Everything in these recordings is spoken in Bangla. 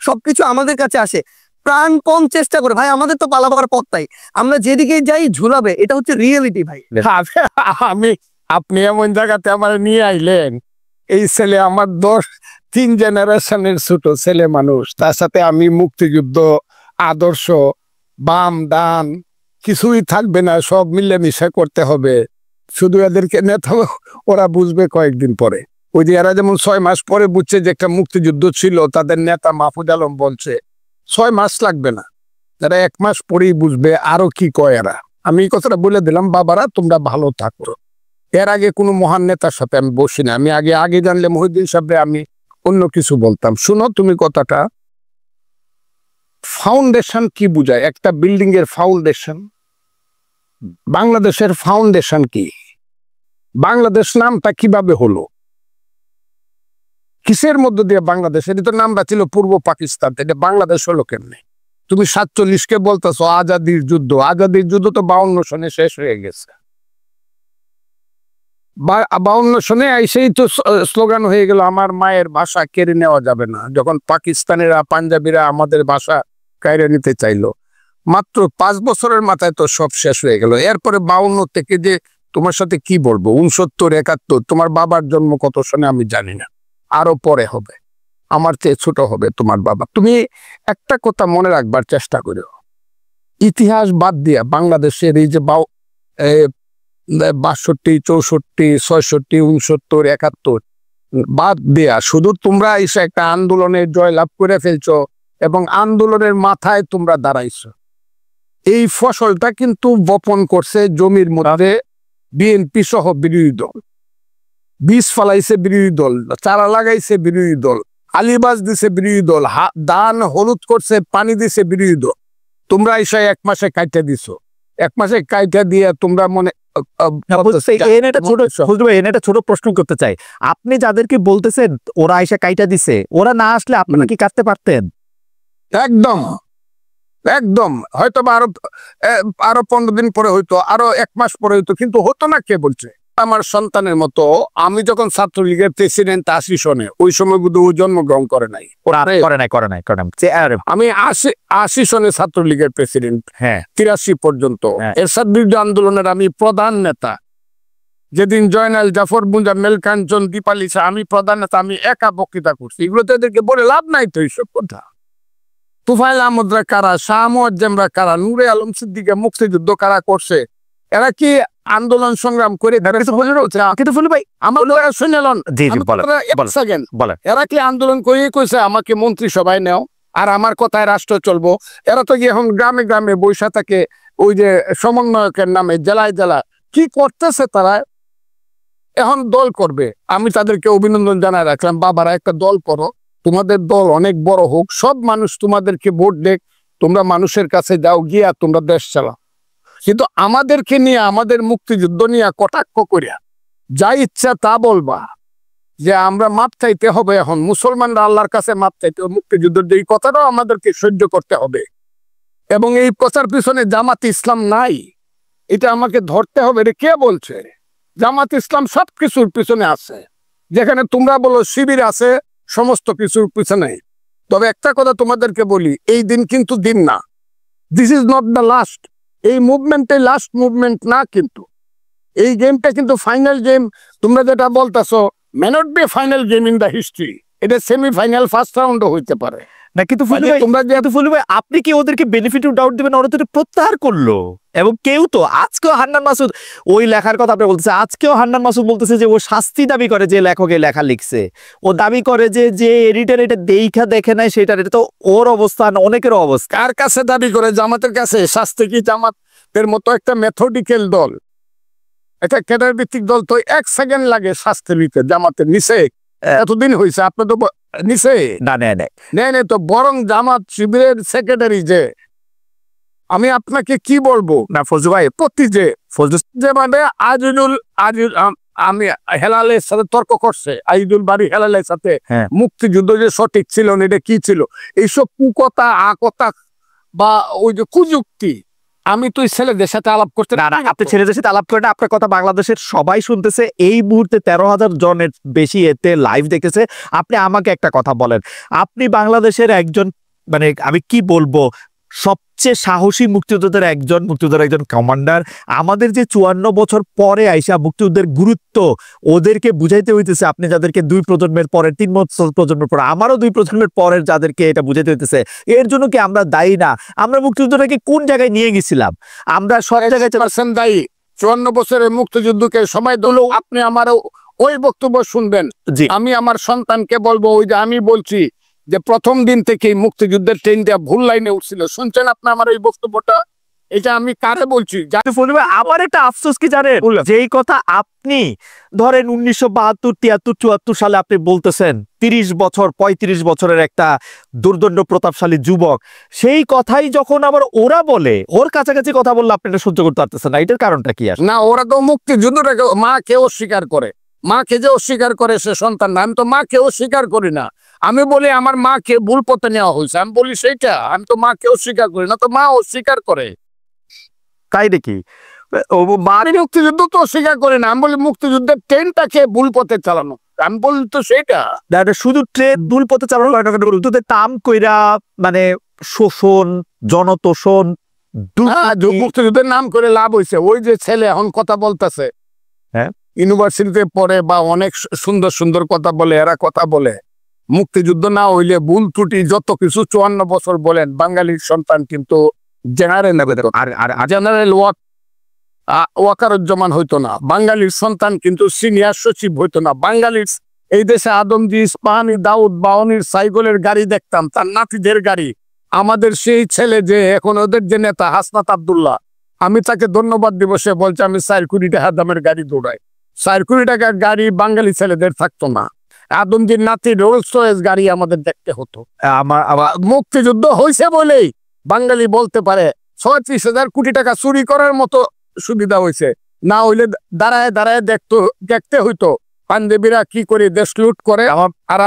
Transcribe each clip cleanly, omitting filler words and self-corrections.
সবকিছু আমাদের কাছে আসে, প্রাণপণ চেষ্টা করে। ভাই আমাদের তো পালাবার পথ নাই, আমরা যেদিকে যাই ঝুলাবে, এটা হচ্ছে রিয়েলিটি ভাই। আপনি এমন জায়গাতে আমার নিয়ে আইলেন, এই ছেলে আমার 3 জেনারেশনের ছোট ছেলে মানুষ, তার সাথে আমি মুক্তিযুদ্ধ আদর্শ বাম ডান কিছুই থাকবে না, সব মিলেমিশে করতে হবে। শুধু এদেরকে নেতা ওরা বুঝবে কয়েকদিন পরে। ওই যে এরা যেমন 6 মাস পরে বুঝছে যে একটা মুক্তিযুদ্ধ ছিল, তাদের নেতা মাহফুজ আলম বলছে 6 মাস লাগবে না, তারা 1 মাস পরেই বুঝবে আরো কি কয় এরা। আমি এই কথাটা বলে দিলাম, বাবারা তোমরা ভালো থাকো। এর আগে কোনো মহান নেতার সাথে আমি বসি না, আমি আগে জানলে মহিউদ্দিন সাহেবরে আমি অন্য কিছু বলতাম। শুনো তুমি কথাটা, ফাউন্ডেশন কি বুঝায়? একটা বিল্ডিং এর ফাউন্ডেশন, বাংলাদেশের ফাউন্ডেশন কি? বাংলাদেশ নামটা কিভাবে হলো, কিসের মধ্য দিয়ে বাংলাদেশ? এটা তো নামটা ছিল পূর্ব পাকিস্তান, এটা বাংলাদেশ হলো কেমনে? তুমি 47-কে বলতেছো আজাদির যুদ্ধ, আজাদির যুদ্ধ তো 52 সনে শেষ হয়ে গেছে। 52 সনে এসেই তো স্লোগান হয়ে গেল আমার মায়ের ভাষা কেড়ে নেওয়া যাবে না, যখন পাকিস্তানিরা পাঞ্জাবিরা আমাদের ভাষা কেড়ে নিতে চাইলো। মাত্র 5 বছরের মাথায় তো সব শেষ হয়ে গেল। এরপরে 52 থেকে যে তোমার সাথে কি বলবো, 69, 71, তোমার বাবার জন্ম কত সনে আমি জানি না, আরো পরে হবে, আমার চেয়ে ছোট হবে তোমার বাবা। তুমি একটা কথা মনে রাখবার চেষ্টা করো, ইতিহাস বাদ দিয়া বাংলাদেশের এই যে 62, 64, 66, 69, 71 বাদ দেয়া শুধু তোমরা এসে একটা আন্দোলনের জয়লাভ করে ফেলছো এবং আন্দোলনের মাথায় তোমরা দাঁড়াইছো। এই ফসলটা কিন্তু বপন করছে জমির মধ্যে বিএনপি সহ বিরোধী দল, বীজ ফলাইছে বিরোধী দল, চারা লাগাইছে বিরোধী দল, আলিবাজ দিছে বিরোধী দল, ধান হলুদ করছে, পানি দিছে বিরোধী দল। তোমরা এসে 1 মাসে কাইটা দিছো, 1 মাসে কাইটা দিয়ে তোমরা মনে ছোট প্রশ্ন করতে চাই, আপনি যাদেরকে বলতেছেন ওরা এসে কাইটা দিছে, ওরা না আসলে আপনারা কি কাটতে পারতেন? একদম একদম, হয়তো আরো 15 দিন পরে হইতো, আরো 1 মাস পরে হইতো, কিন্তু হতো না। কে বলছে? আমার সন্তানের মতো। আমি যখন ছাত্রলীগের প্রেসিডেন্ট 80 সনে, ওই সময় ও জন্মগ্রহণ করে নাই। আমি 80 সনে ছাত্রলীগের প্রেসিডেন্ট, 83 পর্যন্ত এরশাদ বিরোধী আন্দোলনের আমি প্রধান নেতা। যেদিন জয়নাল জাফর মুজাম্মেল কাঞ্চন দীপালিসা আমি প্রধান নেতা, আমি একা বক্তৃতা করছি। এগুলো তো এদেরকে বলে লাভ নাই তো, এইসব কথা। তুফাইল আহমদরা কারা, শাহ মুয়াজ্জেমরা কারা, নূরে আলম সিদ্দিকে মুক্তিযুদ্ধ কারা করছে? এরা কি আন্দোলন সংগ্রাম করে? এরা কি আন্দোলন করে কইছে আমাকে মন্ত্রিসভায় নেও আর আমার কথায় রাষ্ট্র চলবো? এরা তো এখন গ্রামে গ্রামে বৈশা থাকে, ওই যে সমন্বয়কের নামে জেলায় জেলা কি করতেছে তারা। এখন দল করবে, আমি তাদেরকে অভিনন্দন জানাই রাখলাম, বাবারা একটা দল করো, তোমাদের দল অনেক বড় হোক, সব মানুষ তোমাদেরকে ভোট দেখ, তোমরা মানুষের কাছে যাও, গিয়া তোমরা দেশ চালাও। কিন্তু আমাদেরকে নিয়ে, আমাদের মুক্তিযুদ্ধ নিয়ে কটাক্ষ করিয়া যা ইচ্ছা তা বলবা যে আমরা মাপ চাইতে হবে, এখন মুসলমানরা আল্লাহর কাছে মাপ চাইতে হবে, মুক্তিযুদ্ধের এই কথাটাও আমাদেরকে সহ্য করতে হবে। এবং এই কথার পিছনে জামাত ইসলাম নাই, এটা আমাকে ধরতে হবে। রে কে বলছে? জামাত ইসলাম সবকিছুর পিছনে আছে। যেখানে তোমরা বলো শিবির আছে, সমস্ত কিছুর পিছনে। তবে একটা কথা তোমাদেরকে বলি, এই দিন কিন্তু দিন না, this is not the last. এই মুভমেন্টে লাস্ট মুভমেন্ট না, কিন্তু এই গেমটা কিন্তু ফাইনাল গেম। তোমরা যেটা বলতেছো may not be final game in the history, এটা সেমিফাইনাল, ফার্স্ট রাউন্ডও হইতে পারে না। কিন্তু আপনি কি ওদেরকে বেনিফিট অফ ডাউট দিবেন? ওরা তো প্রত্যাহার করলো, এবং কেউ তো আজকেও হান্নান মাসুদ ওই লেখার কথা আপনি বলতেছে, আজকেও হান্নান মাসুদ বলতেছে যে ও শাস্তি দাবি করে, যে লেখক এই লেখা লিখছে, ও দাবি করে যে এডিটর এটা দেখা দেখে নাই সেটা। এটা তো ওর অবস্থান, অনেকের অবস্থা। কার কাছে দাবি করে? জামাতের কাছে। শাস্তি কি জামাতের মতো একটা মেথডিক্যাল দল, একটা ক্যাডার ভিত্তিক দল তো 1 সেকেন্ড লাগে শাস্তি নিতে। জামাতের নিচে এতদিন হয়েছে, আপনি তো নিচে না নেই তো। বরং জামাত শিবিরের সেক্রেটারি যে, আমি আপনাকে কি বলবো না ফজলু ভাই, প্রতি যে মানে আমি হেলালের সাথে তর্ক করছে, আইদুল বাড়ি হেলালের সাথে, মুক্তিযুদ্ধ যে সঠিক ছিল না, এটা কি ছিল, এইসব কুকথা আকথা বা ওই যে কুযুক্তি, আমি তো এই ছেলেদের সাথে আলাপ করতে না না, আপনি ছেলেদের সাথে আলাপ করেন, আপনার কথা বাংলাদেশের সবাই শুনতেছে, এই মুহূর্তে 13,000 জনের বেশি এতে লাইভ দেখেছে। আপনি আমাকে একটা কথা বলেন, আপনি বাংলাদেশের একজন, মানে আমি কি বলবো, সবচেয়ে সাহসী মুক্তিযোদ্ধাদের একজন কমান্ডার। আমাদের যে 54 বছর পরে আইসা মুক্তিযুদ্ধের গুরুত্ব ওদেরকে বুঝাইতে হইতেছে, আপনি যাদেরকে 2 প্রজন্মের পরের 3 বছর প্রজন্মের পরে, আমারও 2 প্রজন্মের পরের যাদেরকে এটা বুঝাইতে হইতেছে, এর জন্য কি আমরা দায়ী না? আমরা মুক্তিযুদ্ধটাকে কোন জায়গায় নিয়ে গেছিলাম? আমরা সব জায়গায় দায়ী। 54 বছরের মুক্তিযুদ্ধকে সবাই দলো। আপনি আমার ওই বক্তব্য শুনবেন। জি, আমি আমার সন্তানকে বলবো, ওই যে আমি বলছি যে প্রথম দিন থেকেই মুক্তিযুদ্ধের ট্রেনটা ভুল লাইনে উঠছিল, শুনছেন আপনি আমার এই বক্তব্যটা? এটা আমি কারে বলছি? আমার একটা আফসোস কি জানেন, যেই কথা আপনি ধরেন 1972, 73, 74 সালে আপনি বলতেছেন, 30 বছর 35 বছরের একটা দুর্দণ্ড প্রতাপশালী যুবক, সেই কথাই যখন আবার ওরা বলে, ওর কাছাকাছি কথা বললে আপনি এটা সহ্য করতে পারতেছেন না, এটার কারণটা কি? না, ওরা তো মুক্তিযুদ্ধটাকে মাকে অস্বীকার করে। মাকে যে অস্বীকার করে সে সন্তান না। আমি তো মাকে অস্বীকার করি না। আমি বলি আমার মাকে ভুল পথে নেওয়া হয়েছে, আমি বলি সেইটা। আমি তো মাকে অস্বীকার করি না, তো মা অস্বীকার করে। তাই নাকি? মুক্তিযুদ্ধ তো অস্বীকার করে না। আমি বলি মুক্তিযুদ্ধের ট্রেনটাকে ভুল পথে চালানো, আমি বলি তো সেইটা। শুধু ট্রেন ভুল পথে চালানো, তাম কইরা, মানে শোষণ, জনতোষণ, মুক্তিযুদ্ধের নাম করে লাভ হয়েছে। ওই যে ছেলে এখন কথা বলতেছে, হ্যাঁ, ইউনিভার্সিটিতে পড়ে বা অনেক সুন্দর সুন্দর কথা বলে, এরা কথা বলে মুক্তিযুদ্ধ না হইলে ভুল ত্রুটি যত কিছু 54 বছর বলেন, বাঙালির সন্তান কিন্তু জেনারেল জেনারেল ওয়াকারুজ্জামান হইতো না। বাঙালির সন্তান কিন্তু সিনিয়র সচিব হইতো না। বাঙালির এই দেশে আদমজি, ইস্পাহানি, দাউদ, বাওয়ানির সাইকেলের গাড়ি দেখতাম, তার নাতিদের গাড়ি। আমাদের সেই ছেলে যে এখন ওদের যে নেতা হাসনাত আব্দুল্লাহ, আমি তাকে ধন্যবাদ দিবসে বলছি, আমি 4 কোটি টাকা দামের গাড়ি দৌড়াই। 4 কোটি টাকার গাড়ি বাঙালি ছেলেদের থাকতো না। আদমজির নাতি রোলস রয়েস গাড়ি আমাদের দেখতে হতো। আমার মুক্তিযুদ্ধ হয়েছে বলেই বাঙালি বলতে পারে 36,000 কোটি টাকা চুরি করার মতো সুবিধা হয়েছে। না হইলে দাঁড়ায় দাঁড়ায় দেখতে হইতো পাঞ্জাবিরা কি করে দেশ লুট করে, আর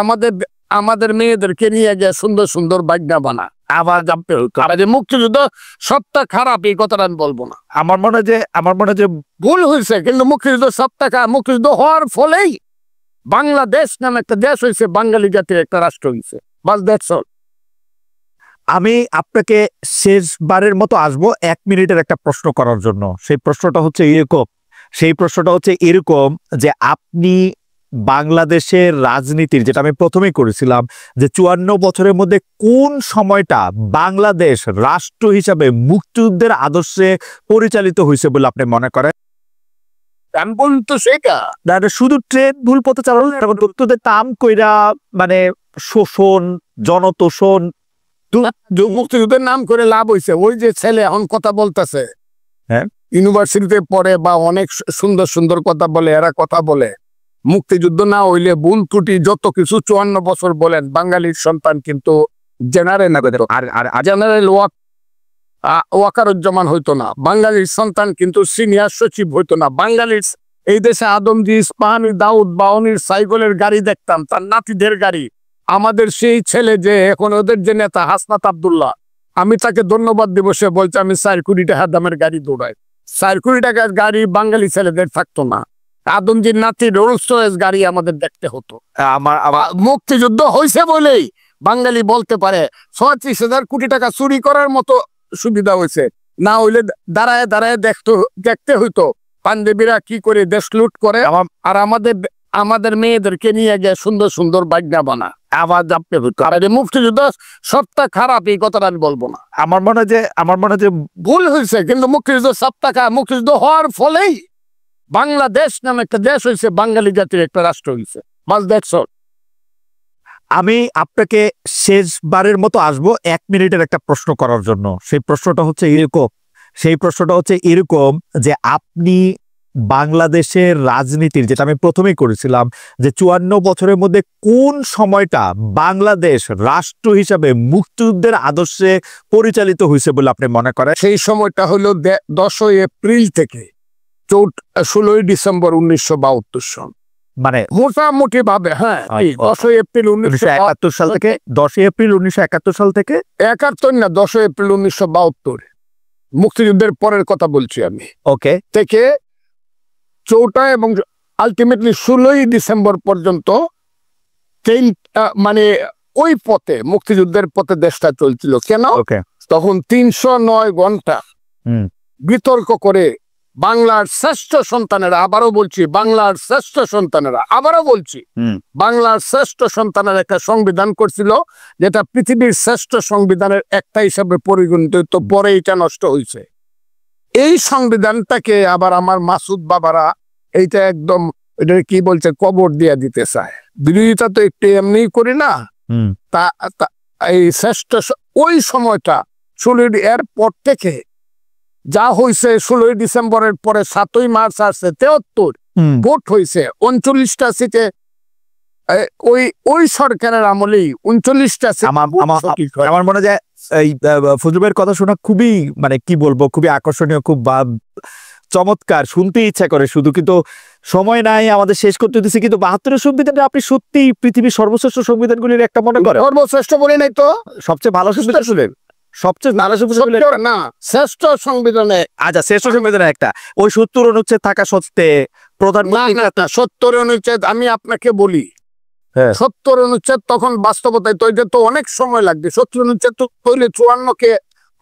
আমাদের মেয়েদেরকে নিয়ে গিয়ে সুন্দর সুন্দর বাগনা বানা আবার জানতে হইতো। মুক্তিযুদ্ধ সবটা খারাপ এই কথাটা আমি বলবো না। আমার মনে হয় যে ভুল হয়েছে, কিন্তু মুক্তিযুদ্ধ সবটা খারাপ। মুক্তিযুদ্ধ হওয়ার ফলেই বাংলাদেশ নামে একটা দেশ হয়েছে, বাঙালি জাতির একটা রাষ্ট্র হয়েছে। বাস দ্যাটস অল। আমি আপনাকে শেষবারের মতো আসবো 1 মিনিটের একটা প্রশ্ন করার জন্য। সেই প্রশ্নটা হচ্ছে এরকম যে আপনি বাংলাদেশের রাজনীতির, যেটা আমি প্রথমেই করেছিলাম, যে 54 বছরের মধ্যে কোন সময়টা বাংলাদেশ রাষ্ট্র হিসাবে মুক্তিযুদ্ধের আদর্শে পরিচালিত হয়েছে বলে আপনি মনে করেন? আমি বলতো সেটা শুধু ট্রেন ভুল পথে চালানো, তাম কইরা, মানে শোষণ, জনতোষণ, মুক্তিযুদ্ধের নাম করে লাভ হয়েছে। ওই যে ছেলে এখন কথা বলতেছে, হ্যাঁ, ইউনিভার্সিটিতে পড়ে বা অনেক সুন্দর সুন্দর কথা বলে, এরা কথা বলে মুক্তিযুদ্ধ না হইলে ভুল ত্রুটি যত কিছু 54 বছর বলেন, বাঙালির সন্তান কিন্তু জেনারেল ওয়াকারুজ্জামান হইতো না। বাঙালির সন্তান কিন্তু সিনিয়র সচিব হইতো না। বাঙালির এই দেশে আদমজি, ইস্পাহানি, দাউদ, বাওয়ানির সাইকেলের গাড়ি দেখতাম, তার নাতিদের গাড়ি। আমাদের সেই ছেলে যে এখন ওদের যে নেতা হাসনাত আব্দুল্লাহ, আমি তাকে ধন্যবাদ দিবসে বলছি, আমি 4 কোটি টাকা দামের গাড়ি দৌড়াই। 4 কোটি টাকার গাড়ি বাঙালি ছেলেদের থাকতো না। আদমজির নাতি রোলস রয়েস গাড়ি আমাদের দেখতে হতো। আমার মুক্তিযুদ্ধ হয়েছে বলেই বাঙালি বলতে পারে 36,000 কোটি টাকা চুরি করার মতো সুবিধা হয়েছে। না হইলে দাঁড়ায় দাঁড়ায় দেখতে হইতো পাঞ্জাবিরা কি করে দেশ লুট করে, আর আমাদের মেয়েদেরকে নিয়ে গিয়ে সুন্দর সুন্দর বাগনা বানা আবার জানতে হইতো। আর মুক্তিযুদ্ধ সবটা খারাপ এই কথাটা আমি বলবো না। আমার মনে হয় যে ভুল হয়েছে, কিন্তু মুক্তিযুদ্ধ সবটা খারাপ। মুক্তিযুদ্ধ হওয়ার ফলেই বাংলাদেশ নামে একটা দেশ হয়েছে, বাঙালি জাতির একটা রাষ্ট্র হয়েছে। বাস দ্যাটস অল। আমি আপনাকে শেষবারের মতো আসবো 1 মিনিটের একটা প্রশ্ন করার জন্য। সেই প্রশ্নটা হচ্ছে এরকম যে আপনি বাংলাদেশের রাজনীতির, যেটা আমি প্রথমেই করেছিলাম, যে 54 বছরের মধ্যে কোন সময়টা বাংলাদেশ রাষ্ট্র হিসাবে মুক্তিযুদ্ধের আদর্শে পরিচালিত হয়েছে বলে আপনি মনে করেন? সেই সময়টা হলো 10 এপ্রিল থেকে 16 ডিসেম্বর 1972 সন। মানে মোটামুটি ভাবে, হ্যাঁ, 10 এপ্রিল 1971 সাল থেকে 10 এপ্রিল 1971 সাল থেকে 71 না, 10 এপ্রিল 1972। মুক্তিযুদ্ধের পরের কথা বলছি আমি, ওকে থেকে 4টা এবং আলটিমেটলি 16ই ডিসেম্বর পর্যন্ত মানে ওই পথে মুক্তিযুদ্ধের পথে দেশটা চলছিল। কেন? ওকে তখন 309 ঘন্টা হুম বিতর্ক করে বাংলার শ্রেষ্ঠ সন্তানেরা, আবারও বলছি বাংলার শ্রেষ্ঠ সন্তানেরা, আবারও বলছি হুম বাংলার শ্রেষ্ঠ সন্তানের একটা সংবিধান করছিল, যেটা পৃথিবীর শ্রেষ্ঠ সংবিধানের একটা হিসাবে পরিগণিত হতো। পরে এটা নষ্ট হয়েছে। এই সংবিধানটাকে আবার আমার মাসুদ বাবারা এইটা একদম এটা কি বলছে কবর দিয়ে দিতে চায়। বিরোধিতা তো একটু এমনি করি না। হুম এই শ্রেষ্ঠ ওই সময়টা 16 এর পর থেকে যা হয়েছে, 16 ডিসেম্বরের পরে 7ই মার্চ আসছে 73 হুম ভোট হয়েছে 39টা সিটে। ওই সরকারের আমলেই 39টা সিট আমার মনে হয় এই ফজলুবের কথা শোনা খুবই মানে কি বলবো, খুবই আকর্ষণীয়, খুব চমৎকার, শুনতে ইচ্ছা করে শুধু, কিন্তু সময় নাই, আমাদের শেষ করতে দিচ্ছে। কিন্তু 72 সংবিধানটা আপনি সত্যি পৃথিবীর সর্বশ্রেষ্ঠ সংবিধানগুলির একটা মনে করেন? সর্বশ্রেষ্ঠ বলে নাই তো, সবচেয়ে ভালো সংবিধান ছিলেন, সবচেয়ে ভালো সংবিধান না শ্রেষ্ঠ সংবিধানে। আচ্ছা, শ্রেষ্ঠ সংবিধানে একটা ওই 70 অনুচ্ছেদ থাকা সত্ত্বে প্রধানমন্ত্রী 70 অনুচ্ছেদ আমি আপনাকে বলি, হ্যাঁ 70 অনুচ্ছেদ তখন বাস্তবতায় তৈরি তো অনেক সময় লাগবে। 70 অনুচ্ছেদ তো তৈরি 54কে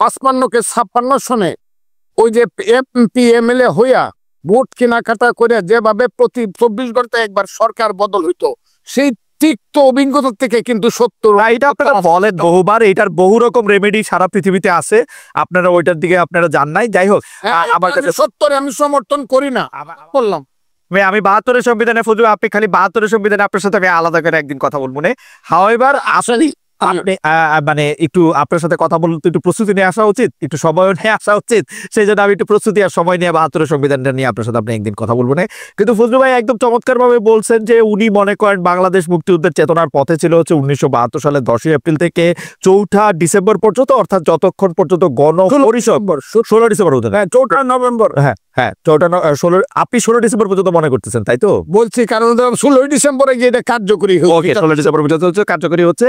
55কে 56 সনে ওই যে এমপি এমএলএ হইয়া ভোট কেনাকাটা করে যেভাবে প্রতি 24 ঘন্টায় একবার সরকার বদল হইতো, সেই তিক্ত অভিজ্ঞতা থেকে কিন্তু 70 এটা আপনারা বলেন বহুবার, এটার বহু রকম রেমেডি সারা পৃথিবীতে আছে, আপনারা ওইটার দিকে আপনারা জান নাই। যাই হোক, আমার কাছে 70 আমি সমর্থন করি না বললাম। আমি 72 সংবিধানে ফজলু, আপনি খালি 72 সংবিধানে আপনার সাথে আমি আলাদা করে একদিন কথা বলবো না। হাওয়েভার আসলে আপনি মানে একটু আপনার সাথে কথা বলতে একটু প্রস্তুতি নিয়ে আসা উচিত, একটু সময় নিয়ে আসা উচিত। সেই জন্য আমি একটু প্রস্তুতি আর সময় নিয়ে 72 সংবিধানটা নিয়ে আপনার সাথে আপনি একদিন কথা বলবো না। কিন্তু ফজলু ভাই একদম চমৎকার ভাবে বলছেন যে উনি মনে করেন বাংলাদেশ মুক্তিযুদ্ধের চেতনার পথে ছিল হচ্ছে 1972 সালের 10ই এপ্রিল থেকে 4ঠা ডিসেম্বর পর্যন্ত, অর্থাৎ যতক্ষণ পর্যন্ত গণপরিষদ 16 ডিসেম্বর হতো, 4টা নভেম্বর, হ্যাঁ 16 আপনি 16 ডিসেম্বর পর্যন্ত মনে করতেছেন, তাই তো? বলছি কারণ 16 ডিসেম্বরে গিয়ে এটা কার্যকরী ওকে, 16 ডিসেম্বর পর্যন্ত কার্যকরী হচ্ছে,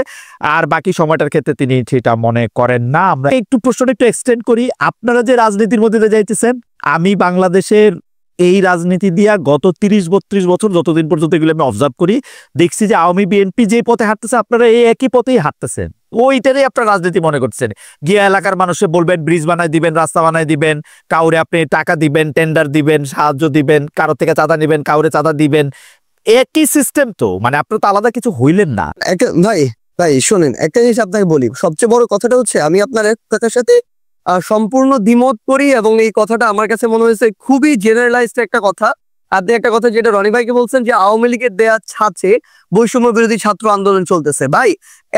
আর বাকি সময়টার ক্ষেত্রে তিনি সেটা মনে করেন না। আমরা একটু প্রশ্নটা একটু এক্সটেন্ড করি। আপনারা যে রাজনীতির মধ্যে দিয়ে যাইতেছেন, আমি বাংলাদেশের এই রাজনীতি দিয়া গত 30-32 বছর যতদিন পর্যন্ত এগুলো আমি অবজার্ভ করি, দেখছি যে আওয়ামী বিএনপি যে পথে হাঁটতেছে আপনারা এই একই পথেই হাঁটতেছেন, ওইটারই আপনার রাজনীতি মনে করছেন। গিয়ে এলাকার মানুষে বলবেন ব্রিজ বানায় দিবেন, রাস্তা বানায় দিবেন, কাউরে আপনি টাকা দিবেন, টেন্ডার দিবেন, সাহায্য দিবেন, কারো থেকে চাঁদা নিবেন, কাউরে চাঁদা দিবেন, একই সিস্টেম তো, মানে আপনার তো আলাদা কিছু হইলেন না। ভাই ভাই শোনেন, একটা জিনিস আপনাকে বলি, সবচেয়ে বড় কথাটা হচ্ছে আমি আপনার এক কথার সাথে সম্পূর্ণ দ্বিমত করি, এবং এই কথাটা আমার কাছে মনে হয়েছে খুবই জেনারেলাইজড একটা কথা। আপনি একটা কথা যেটা রনি ভাইকে বলছেন যে আওয়ামী লীগের দেয়া ছাঁচে বৈষম্য বিরোধী ছাত্র আন্দোলন চলতেছে। ভাই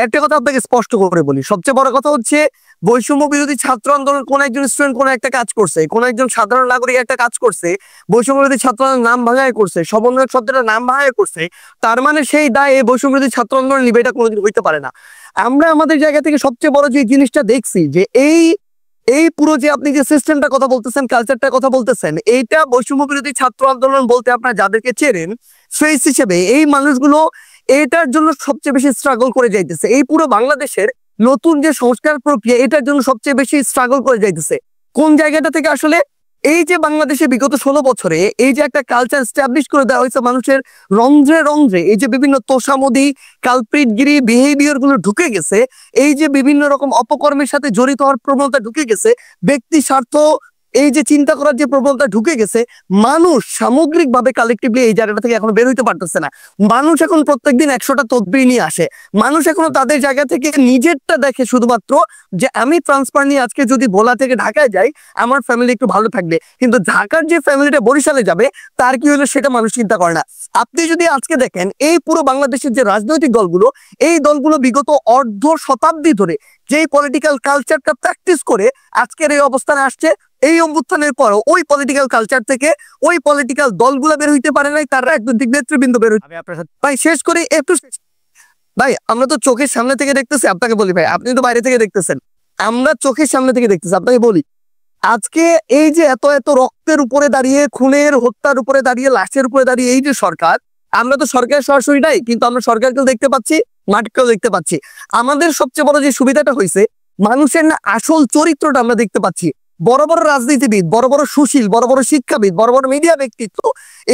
একটা কথা আপনাকে স্পষ্ট করে বলি, সবচেয়ে বড় কথা হচ্ছে বৈষম্য বিরোধী ছাত্র আন্দোলন কোন একজন স্টুডেন্ট কোন একটা কাজ করছে, কোন একজন সাধারণ নাগরিক একটা কাজ করছে, বৈষম্য বিরোধী ছাত্র নাম ভাঙায় করছে, সমন্বয়ক শব্দটা নাম ভাঙায় করছে, তার মানে সেই দায় এই বৈষম্য বিরোধী ছাত্র আন্দোলন নিবে, এটা কোনোদিন হইতে পারে না। আমরা আমাদের জায়গা থেকে সবচেয়ে বড় যে জিনিসটা দেখছি যে এই পুরো যে আপনি যে সিস্টেমটা কথা বলতেছেন, কালচারটা কথা বলতেছেন, এইটা বৈষম্য বিরোধী ছাত্র আন্দোলন বলতে আপনারা যাদেরকে চেনেন ফেস হিসেবে এই মানুষগুলো এটার জন্য সবচেয়ে বেশি স্ট্রাগল করে যাইতেছে। এই পুরো বাংলাদেশের নতুন যে সংস্কার প্রক্রিয়া, এটার জন্য সবচেয়ে বেশি স্ট্রাগল করে যাইতেছে। কোন জায়গাটা থেকে আসলে এই যে বাংলাদেশে বিগত 16 বছরে এই যে একটা কালচার এস্টাবলিশ করে দেওয়া হয়েছে, মানুষের রন্ধ্রে রন্ধ্রে এই যে বিভিন্ন তোষামোদি কালপ্রিটগিরি বিহেভিয়ার গুলো ঢুকে গেছে, এই যে বিভিন্ন রকম অপকর্মের সাথে জড়িত হওয়ার প্রবণতা ঢুকে গেছে, ব্যক্তি স্বার্থ এই যে চিন্তা করার যে প্রবণতা ঢুকে গেছে, মানুষ সামগ্রিক ভাবে কালেকটিভলি এই জায়গাটা থেকে এখন বের হইতে পারতেছে না। মানুষ এখন প্রত্যেকদিন 100টা তদবির নিয়ে আসে, মানুষ এখনো তাদের জায়গা থেকে নিজেরটা দেখে শুধুমাত্র যে আমি ট্রান্সফার নিয়ে আজকে যদি ভোলা থেকে ঢাকায় যাই আমার ফ্যামিলি একটু ভালো থাকবে, কিন্তু ঢাকার যে ফ্যামিলিটা বরিশালে যাবে তার কি হলো সেটা মানুষ চিন্তা করে না। আপনি যদি আজকে দেখেন এই পুরো বাংলাদেশের যে রাজনৈতিক দলগুলো, এই দলগুলো বিগত অর্ধ শতাব্দী ধরে যেই পলিটিক্যাল কালচারটা প্র্যাকটিস করে আজকের এই অবস্থানে আসছে, এই অভ্যুত্থানের পরও ওই পলিটিক্যাল কালচার থেকে ওই পলিটিক্যাল দলগুলো বের হইতে পারে নাই, তারা একদম দিক নেতৃবৃন্দ বের হইতে। ভাই শেষ করে একটু ভাই, আমরা তো চোখের সামনে থেকে দেখতেছি, আপনাকে বলি ভাই আপনি তো বাইরে থেকে দেখতেছেন, আমরা চোখের সামনে থেকে দেখতেছি। আপনাকে বলি আজকে এই যে এত এত রক্তের উপরে দাঁড়িয়ে, খুনের হত্যার উপরে দাঁড়িয়ে, লাশের উপরে দাঁড়িয়ে এই যে সরকার, আমরা তো সরকারের সরাসরি নাই, কিন্তু আমরা সরকারকেও দেখতে পাচ্ছি, মাঠকেও দেখতে পাচ্ছি। আমাদের সবচেয়ে বড় যে সুবিধাটা হয়েছে, মানুষের না আসল চরিত্রটা আমরা দেখতে পাচ্ছি। বড় বড় রাজনীতিবিদ, বড় বড় সুশীল, বড় বড় শিক্ষাবিদ, বড় বড় মিডিয়া ব্যক্তিত্ব,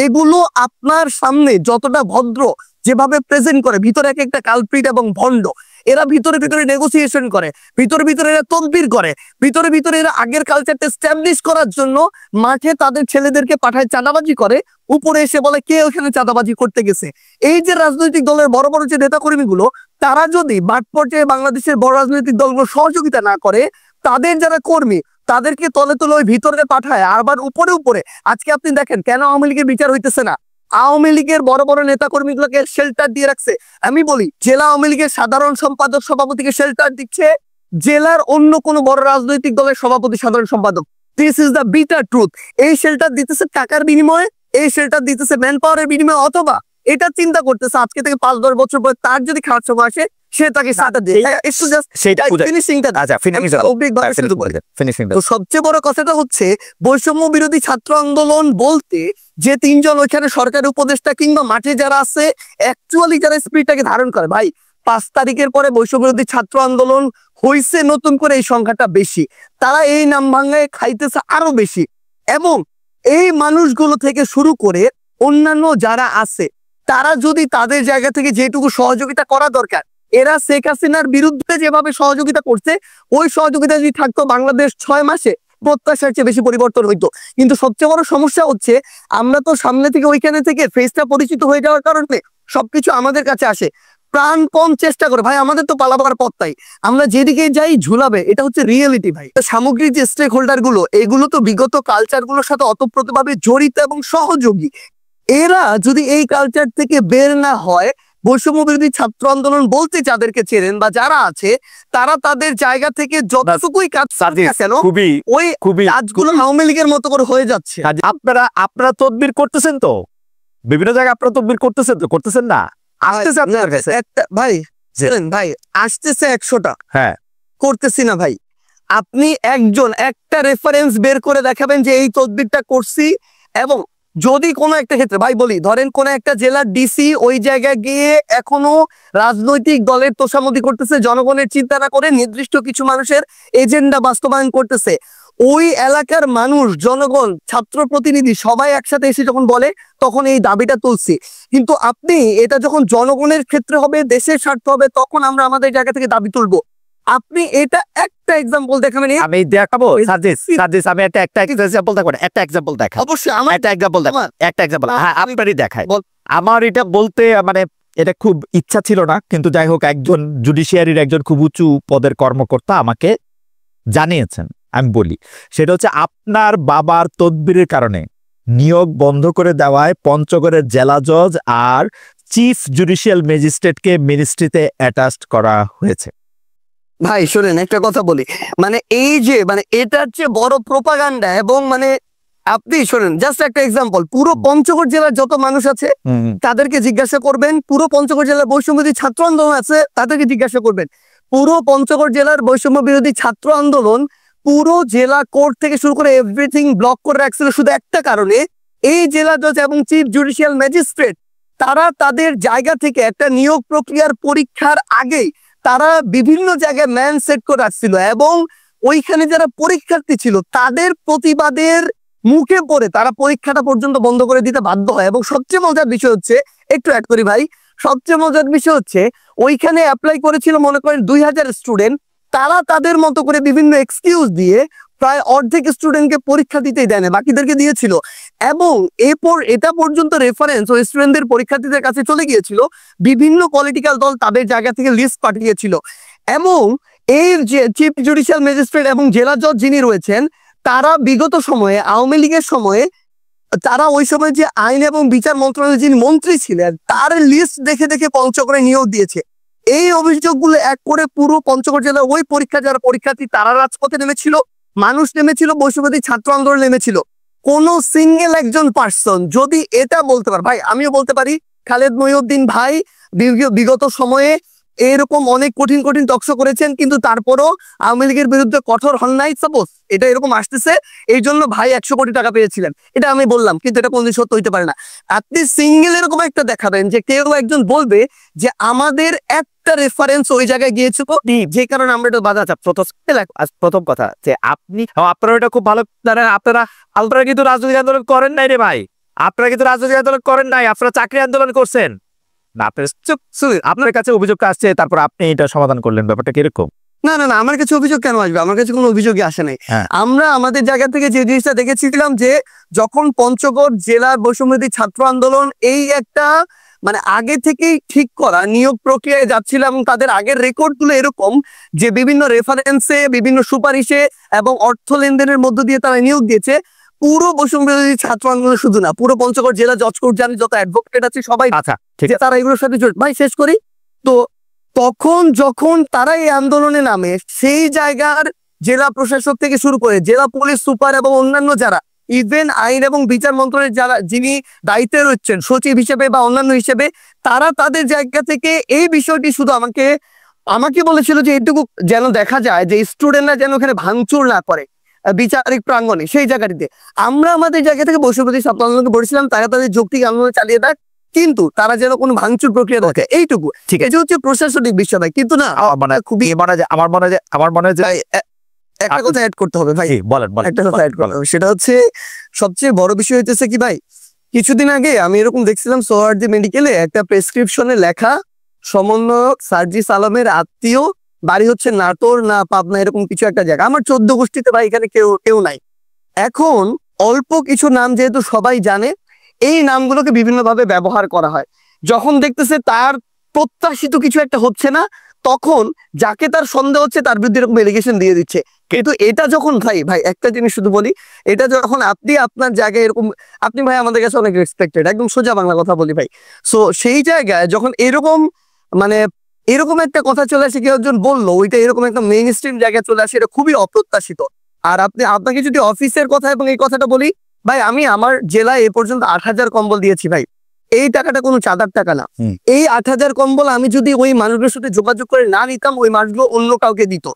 এগুলো আপনার সামনে যতটা ভদ্র যেভাবে প্রেজেন্ট করে, ভিতরে এক একটা কালপ্রিট এবং ভণ্ড। এরা ভিতরে ভিতরে নেগোসিয়েশন করে, ভিতরে ভিতরে এরা তদবির করে, ভিতরে ভিতরে এরা আগের কালচারটা এস্টাবলিশ করার জন্য মাঠে তাদের ছেলেদেরকে পাঠায় চাঁদাবাজি করে, উপরে এসে বলে কে ওখানে চাঁদাবাজি করতে গেছে। এই যে রাজনৈতিক দলের বড় বড় যে নেতাকর্মীগুলো, তারা যদি মাঠ পর্যায়ে বাংলাদেশের বড় রাজনৈতিক দলগুলো সহযোগিতা না করে, তাদের যারা কর্মী তাদেরকে তলে তলে ওই ভিতরে পাঠায়, আবার উপরে উপরে। আজকে আপনি দেখেন কেন আওয়ামী লীগের বিচার হইতেছে না। আওয়ামী লীগের বড় বড় নেতা কর্মীগুলোকে শেল্টার দিয়ে রাখছে। আমি বলি, জেলা আওয়ামী লীগের সাধারণ সম্পাদক সভাপতিকে শেল্টার দিচ্ছে জেলার অন্য কোনো বড় রাজনৈতিক দলের সভাপতি সাধারণ সম্পাদক। This is the bitter truth. এই শেল্টার দিতেছে টাকার বিনিময়ে, এই শেল্টার দিতেছে ম্যান পাওয়ারের বিনিময়ে, অথবা এটা চিন্তা করতেছে আজকে থেকে 5-10 বছর পরে তার যদি খারাপ সময় আসে সে তাকে সাথা দেয়। একটু জাস্ট সেটা ফিনিশিংটা। আচ্ছা, ফিনিশিং তো সবচেয়ে বড় কথাটা হচ্ছে বৈষম্য বিরোধী ছাত্র আন্দোলন বলতে যে 3 জন ওইখানে সরকারি উপদেষ্টা কিংবা মাঠে যারা আছে, অ্যাকচুয়ালি যারা স্পিরিটটাকে ধারণ করে, ভাই 5 তারিখের পরে বৈষম্য বিরোধী ছাত্র আন্দোলন হইছে নতুন করে এই সংখ্যাটা বেশি, তারা এই নাম ভাঙায় খাইতেছে আরো বেশি। এবং এই মানুষগুলো থেকে শুরু করে অন্যান্য যারা আছে, তারা যদি তাদের জায়গা থেকে যেটুকু সহযোগিতা করা দরকার, এরা শেখ হাসিনার বিরুদ্ধে যেভাবে সহযোগিতা করছে, ওই সহযোগিতা যদি থাকতো বাংলাদেশ 6 মাসে প্রত্যাশার চেয়ে বেশি পরিবর্তন হইতো। কিন্তু সবচেয়ে বড় সমস্যা হচ্ছে আমরা তো সামনে থেকে ওইখানে থেকে ফেসটা পরিচিত হয়ে যাওয়ার কারণে সবকিছু আমাদের কাছে আসে, প্রাণপণ চেষ্টা করে। ভাই আমাদের তো পালাবার পথ তাই, আমরা যেদিকে যাই ঝুলাবে, এটা হচ্ছে রিয়েলিটি ভাই। সামগ্রিক যে স্টেক হোল্ডার গুলো, এগুলো তো বিগত কালচার গুলোর সাথে অতপ্রতভাবে জড়িত এবং সহযোগী। এরা যদি এই কালচার থেকে বের না হয়, বৈষম্য বিরোধী ছাত্র আন্দোলন বলতে যাদেরকে চেনেন বা যারা আছে, তারা তাদের জায়গা থেকে যতটুকুই কাজ কেন ওই কাজগুলো আওয়ামী লীগের মতো করে হয়ে যাচ্ছে। আপনারা তদবির করতেছেন তো, বিভিন্ন জায়গায় আপনারা তদবির করতেছেন না? আসতেছে আপনার কাছে ভাই, ভাই আসতেছে 100টা, হ্যাঁ করতেছি না ভাই। আপনি একটা রেফারেন্স বের করে দেখাবেন যে এই তদবিরটা করছি। এবং যদি কোনো একটা ক্ষেত্রে ভাই বলি, ধরেন কোন একটা জেলার ডিসি ওই জায়গায় গিয়ে এখনো রাজনৈতিক দলের তোষামোদি করতেছে, জনগণের চিন্তা না করে নির্দিষ্ট কিছু মানুষের এজেন্ডা বাস্তবায়ন করতেছে, ওই এলাকার মানুষ, জনগণ, ছাত্র প্রতিনিধি সবাই একসাথে এসে যখন বলে, তখন এই দাবিটা তুলছি। কিন্তু আপনি এটা যখন জনগণের ক্ষেত্রে হবে, দেশের স্বার্থ হবে, তখন আমরা আমাদের জায়গা থেকে দাবি তুলবো। আপনি এটা একটা এক্সাম্পল দেখাবেন। আমি দেখাবো সাজেস, আমি একটা এক্সাম্পল দেখাবো, একটা এক্সাম্পল দেখা, অবশ্যই আমার একটা এক্সাম্পল হ্যাঁ আপনারই দেখায়। আমার এটা বলতে মানে এটা খুব ইচ্ছা ছিল না, কিন্তু যাই হোক একজন জুডিশিয়ারির একজন খুব উঁচু পদের কর্মকর্তা আমাকে জানিয়েছেন, আমি বলি। সেটা হচ্ছে আপনার বাবার তদবিরের কারণে নিয়োগ বন্ধ করে দেওয়ায় পঞ্চগড়ের জেলা জজ আর চিফ জুডিশিয়াল ম্যাজিস্ট্রেটকে মিনিস্ট্রিতে অ্যাটাচড করা হয়েছে। ভাই শোনেন একটা কথা বলি, মানে এই যে এটার চেয়ে বড় প্রোপাগান্ডা। এবং আপনি শোনেন জাস্ট একটা এক্সাম্পল, পুরো পঞ্চগড় জেলার যত মানুষ আছে তাদেরকে জিজ্ঞাসা করবেন, পুরো পঞ্চগড় জেলার বৈষম্য বিরোধী ছাত্র আন্দোলন আছে তাদেরকে জিজ্ঞাসা করবেন, পুরো পঞ্চগড় জেলার বৈষম্য বিরোধী ছাত্র আন্দোলন পুরো জেলা কোর্ট থেকে শুরু করে এভরিথিং ব্লক করে রাখছিল শুধু একটা কারণে, এই জেলা জজ এবং চিফ জুডিশিয়াল ম্যাজিস্ট্রেট তারা তাদের জায়গা থেকে একটা নিয়োগ প্রক্রিয়ার পরীক্ষার আগেই তারা বিভিন্ন জায়গায় ম্যান সেট করে রাখছিল। এবং ওইখানে যারা পরীক্ষার্থী ছিল তাদের প্রতিবাদের মুখে পড়ে তারা পরীক্ষাটা পর্যন্ত বন্ধ করে দিতে বাধ্য হয়। এবং সবচেয়ে মজার বিষয় হচ্ছে, একটু অ্যাড করি ভাই, সবচেয়ে মজার বিষয় হচ্ছে ওইখানে অ্যাপ্লাই করেছিল মনে করেন 2000 স্টুডেন্ট, তারা তাদের মতো করে বিভিন্ন এক্সকিউজ দিয়ে প্রায় অর্ধেক স্টুডেন্টকে পরীক্ষা দিতেই দেয় না, বাকিদেরকে দিয়েছিল। এবং এরপর এটা পর্যন্ত রেফারেন্স ওই স্টুডেন্টদের পরীক্ষার্থীদের কাছে চলে গিয়েছিল, বিভিন্ন পলিটিক্যাল দল তাদের জায়গা থেকে লিস্ট পাঠিয়েছিল। এবং এই যে চিফ জুডিশিয়াল ম্যাজিস্ট্রেট এবং জেলা জজ যিনি রয়েছেন, তারা বিগত সময়ে আওয়ামী লীগের সময়ে তারা ওই সময় যে আইন এবং বিচার মন্ত্রণালয়ের যিনি মন্ত্রী ছিলেন তার লিস্ট দেখে দেখে পঞ্চগড়ে নিয়োগ দিয়েছে। এই অভিযোগগুলো এক করে পুরো পঞ্চগড় জেলার ওই পরীক্ষা যারা পরীক্ষার্থী তারা রাজপথে নেমেছিল, মানুষ নেমেছিল, বৈষম্যবিরোধী ছাত্র আন্দোলন নেমেছিল। কোন সিঙ্গেল একজন পার্সন যদি এটা বলতে পারে, ভাই আমিও বলতে পারি, খালেদ মহিউদ্দিন ভাই বিগত সময়ে এরকম অনেক কঠিন কঠিন টকশো করেছেন, কিন্তু তারপরও আওয়ামী লীগের বিরুদ্ধে কঠোর হন নাই। সাপোজ এটা এরকম আসতেছে, এই জন্য ভাই 100 কোটি টাকা পেয়েছিলেন, এটা আমি বললাম, কিন্তু এটা কোনদিন সত্য হইতে পারে না। আপনি সিঙ্গেল এরকম একটা দেখাবেন যে কেউ একজন বলবে যে আমাদের একটা রেফারেন্স ওই জায়গায় গিয়েছিল, যে কারণে আমরা এটা বাধা চাপ। প্রথম কথা যে আপনারা এটা খুব ভালো জানেন, আপনারা কিন্তু রাজনৈতিক আন্দোলন করেন নাই রে ভাই, আপনারা কিন্তু রাজনৈতিক আন্দোলন করেন নাই, আপনারা চাকরি আন্দোলন করছেন না। আপনার কাছে অভিযোগ আসছে, তারপর আপনি এটা সমাধান করলেন, ব্যাপারটা কিরকম? না না না, আমার কাছে অভিযোগ কেন আসবে? আমার কাছে কোনো অভিযোগই আসে নাই। হ্যাঁ। আমরা আমাদের জায়গা থেকে যে জিনিসটা দেখেছিলাম যে যখন পঞ্চগড় জেলার বৈষম্যবিরোধী ছাত্র আন্দোলন এই একটা মানে আগে থেকেই ঠিক করা নিয়োগ প্রক্রিয়ায় যাচ্ছিলাম, তাদের আগের রেকর্ড গুলো এরকম যে বিভিন্ন রেফারেন্সে, বিভিন্ন সুপারিশে এবং অর্থ লেনদেনের মধ্য দিয়ে তারা নিয়োগ দিয়েছে। পুরো বৈষম্যবিরোধী ছাত্র আন্দোলন শুধু না, পুরো পঞ্চগড় জেলা জজ কোর্ট জানি, যত অ্যাডভোকেট আছে সবাই আচ্ছা ঠিক যে তারা এগুলোর সাথে জড়িত। ভাই শেষ করি তো, তখন যখন তারা এই আন্দোলনে নামে, সেই জায়গার জেলা প্রশাসক থেকে শুরু করে জেলা পুলিশ সুপার এবং অন্যান্য যারা, ইভেন আইন এবং বিচার মন্ত্রণালয়ের যারা যিনি দায়িত্বে রয়েছেন সচিব হিসেবে বা অন্যান্য হিসেবে, তারা তাদের জায়গা থেকে এই বিষয়টি শুধু আমাকে বলেছিল যে এইটুকু যেন দেখা যায় যে স্টুডেন্টরা যেন ওখানে ভাঙচুর না করে বিচারিক প্রাঙ্গণে, সেই জায়গাটিতে আমরা আমাদের জায়গা থেকে বৈষম্যবিরোধী ছাত্র আন্দোলনকে বলেছিলাম তারা তাদের যৌক্তিক আন্দোলন চালিয়ে দেয়, কিন্তু তারা যেন কোনো ভাঙচুর প্রক্রিয়া দেখে, এইটুকু। ঠিক এটা হচ্ছে প্রশাসনিক বিষয় ভাই, কিন্তু না খুবই আমার মনে হয় যে একটা কথা অ্যাড করতে হবে ভাই, বলেন একটা কথা অ্যাড করতে হবে, সেটা হচ্ছে সবচেয়ে বড় বিষয় হইতেছে কি ভাই, কিছুদিন আগে আমি এরকম দেখছিলাম সোহরাওয়ার্দী মেডিকেলে একটা প্রেসক্রিপশনে লেখা সমন্বয়ক সার্জিস আলমের আত্মীয়, বাড়ি হচ্ছে নাটোর না পাবনা, এরকম কিছু একটা জায়গা। আমার 14 গোষ্ঠীতে ভাই এখানে কেউ নাই। এখন অল্প কিছু নাম যেহেতু সবাই জানে, এই নামগুলোকে বিভিন্নভাবে ব্যবহার করা হয়। যখন দেখতেছে তার প্রত্যাশিত কিছু একটা হচ্ছে না, তখন যাকে তার সন্দেহ হচ্ছে তার বিরুদ্ধে এরকম এলিগেশন দিয়ে দিচ্ছে। কিন্তু এটা যখন ভাই একটা জিনিস শুধু বলি, এটা যখন আপনি আপনার জায়গায় এরকম, আপনি ভাই আমাদের কাছে অনেক রেসপেক্টেড, একদম সোজা বাংলা কথা বলি ভাই, সো সেই জায়গায় যখন এরকম একটা কথা চলে আসে, কেউ একজন বললো ওইটা এরকম একটা মেইন স্ট্রিম জায়গায় চলে আসে, এটা খুবই অপ্রত্যাশিত। আর আপনাকে যদি অফিসের কথা এবং এই কথাটা বলি ভাই, আমি আমার জেলায় এ পর্যন্ত 8,000 কম্বল দিয়েছি ভাই, এই টাকাটা কোনো চাঁদার টাকা না। এই 8,000 কম্বল আমি যদি ওই মানুষগুলোর সাথে যোগাযোগ করে না নিতাম, ওই মানুষগুলো অন্য কাউকে দিত।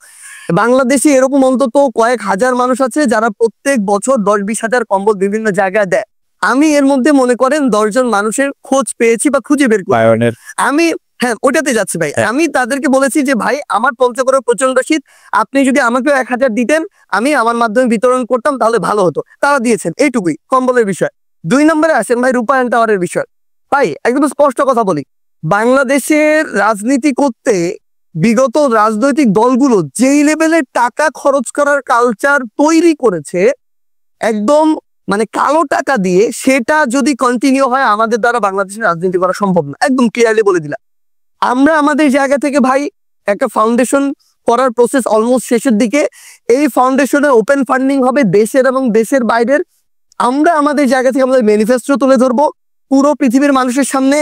বাংলাদেশে এরকম অন্তত কয়েক হাজার মানুষ আছে যারা প্রত্যেক বছর 10-20 হাজার কম্বল বিভিন্ন জায়গায় দেয়। আমি এর মধ্যে মনে করেন 10 জন মানুষের খোঁজ পেয়েছি বা খুঁজে বের করেছি। আমি ওটাতে যাচ্ছি ভাই, আমি তাদেরকে বলেছি যে ভাই আমার পঞ্চগড়ে প্রচন্ড শীত, আপনি যদি আমাকেও 1,000 দিতেন, আমি আমার মাধ্যমে বিতরণ করতাম, তাহলে ভালো হতো। তারা দিয়েছেন, এইটুকুই কম্বলের বিষয়। 2 নম্বরে আসেন ভাই রূপায়ণ টাওয়ারের বিষয়। ভাই একদম স্পষ্ট কথা বলি, বাংলাদেশের রাজনীতি করতে বিগত রাজনৈতিক দলগুলো যেই লেভেলের টাকা খরচ করার কালচার তৈরি করেছে, একদম মানে কালো টাকা দিয়ে, সেটা যদি কন্টিনিউ হয় আমাদের দ্বারা বাংলাদেশের রাজনীতি করা সম্ভব না, একদম ক্লিয়ারলি বলে দিলাম। আমরা আমাদের জায়গা থেকে ভাই একটা ফাউন্ডেশন করার প্রসেস অলমোস্ট শেষের দিকে। এই ফাউন্ডেশনে ওপেন ফান্ডিং হবে দেশের এবং দেশের বাইরের। আমরা আমাদের জায়গা থেকে আমাদের ম্যানিফেস্টো তুলে ধরবো পুরো পৃথিবীর মানুষের সামনে।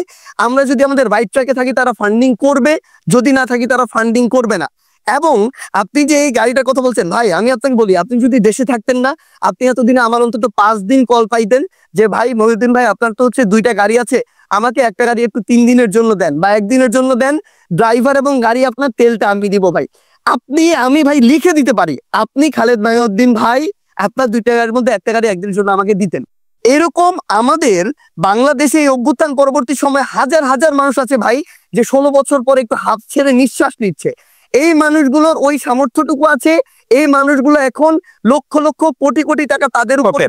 আমরা যদি আমাদের রাইট ট্র্যাকে থাকি তারা ফান্ডিং করবে, যদি না থাকি তারা ফান্ডিং করবে না। এবং আপনি যে এই গাড়িটার কথা বলছেন ভাই, আমি আপনাকে বলি, আপনি যদি দেশে থাকতেন না, আপনি এতদিনে আমার অন্তত 5 দিন কল পাইতেন যে ভাই মহিউদ্দিন ভাই আপনার তো হচ্ছে 2টা গাড়ি আছে, আমাকে একটা গাড়ি একটু 3 দিনের জন্য দেন বা 1 দিনের জন্য দেন, ড্রাইভার এবং গাড়ি আপনার, তেলটা আমি দিব ভাই। আমি ভাই লিখে দিতে পারি, আপনি খালেদ মহিউদ্দিন ভাই আপনার 2টা গাড়ির মধ্যে একটা গাড়ি একদিনের জন্য আমাকে দিতেন। এরকম আমাদের বাংলাদেশে এই অভ্যুত্থান পরবর্তী সময় হাজার হাজার মানুষ আছে ভাই, যে 16 বছর পরে একটু হাফ ছেড়ে নিঃশ্বাস নিচ্ছে। এই মানুষগুলোর ওই সামর্থ্যটুকু আছে। এই মানুষগুলো এখন লক্ষ লক্ষ কোটি কোটি টাকা তাদের উপর